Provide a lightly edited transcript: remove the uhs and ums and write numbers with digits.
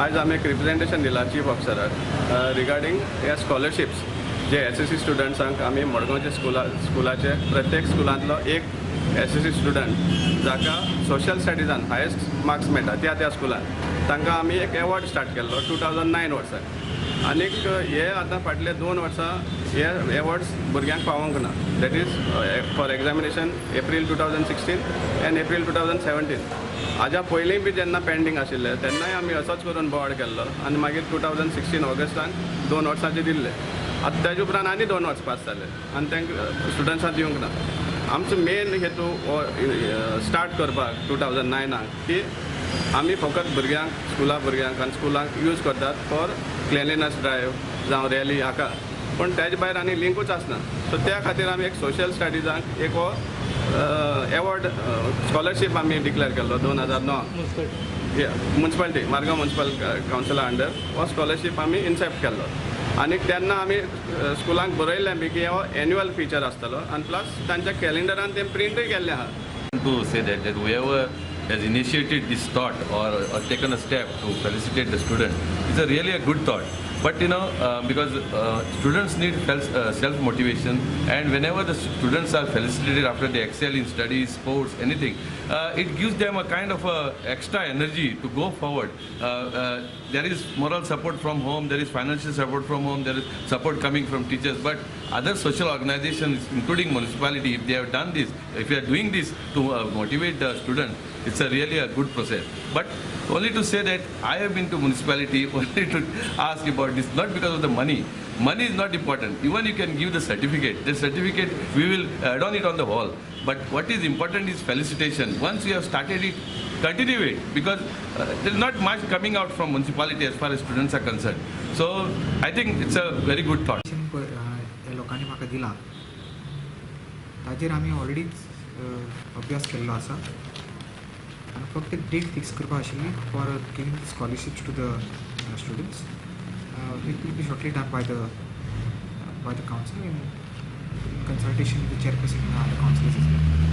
आज आम्ही एक रिप्रेझेंटेशन दिला चीफ ऑफिसराक रिगार्डिंग ह्या स्कॉलरशिप्स जे SSC स्टुडंट्सांक आमी मडगांवचे स्कुलाचे प्रत्येक स्कुलांतलो एक SSC स्टुडंट जाका सोशल स्टडीजान हायेस्ट मार्क्स मेळटा त्या स्कुलान तांकां आमी एक एवॉर्ड स्टार्ट केल्लो 2009 वर्सा आनीक हे आतां फाटले 2 वर्सां हे एवॉर्ड्स भुरग्यांक पावोंक ना. That is for examination April 2016 and April 2017. हाज्या पयलीं बी जेन्ना पेंडींग आशिल्ले तेन्नाय आमी असोच करून बोवाळ केल्लो आनी मागीर 2016 ऑगस्टान 2 वर्सांचे दिल्ले. आतां तेजे उपरांत आनी 2 वर्स पास जाले आनी तांकां स्टुडंट्सांक दिवंक ना. आमचो मेन हेतू स्टार्ट करपाक 2009 की आमी फकत भुरग्यांक भुरग्यांक आनी स्कुलांक यूज करतात फॉर क्लिनलीनेस ड्रायव्ह जावं रॅली हाका, पूण तेजे भायर आनी लिंकूच आसना. सो त्या खातीर आमी एक सोशल स्टडीजांक एक हो एवॉर्ड स्कॉलरशीप आमी डिक्लेअर केल्लो 2009 म्युन्सिपालिटी मारगांव म्युन्सिपल कावन्सिला अंडर हो स्कॉलरशीप आमी इन्सेप्ट केल्लो. आनी तेन्ना आमी स्कुलांक बरयल्लें बी की हो एन्युअल फीचर आसतलो आनी प्लस तांच्या कॅलेंडरान तें प्रिंटूय केल्लें आहा. To say that whoever has initiated this thought or taken a step to felicitate the student, it's really a good thought. But because students need self motivation, and whenever the students are felicitated after they excel in studies, sports, anything, it gives them a kind of extra energy to go forward. There is moral support from home, there is financial support from home, there is support coming from teachers, but other social organizations including municipality, if they have done this, if they are doing this to motivate the student, it's really a good process. But only to say that I have been to municipality only to ask about this, not because of the money. Money is not important. Even you can give the certificate. The certificate, we will add on it on the wall. But what is important is felicitation. Once you have started it, continue it, because there is not much coming out from municipality as far as students are concerned. So I think it's a very good thought. लोकांनी म्हाका दिला ताजेर आमी already अभ्यास केल्लो आसा आनी फक्त डेट फिक्स करपा आशिल्ली for giving scholarships to the students. It will be shortly done by the council in consultation with the chairperson and the councillors as well.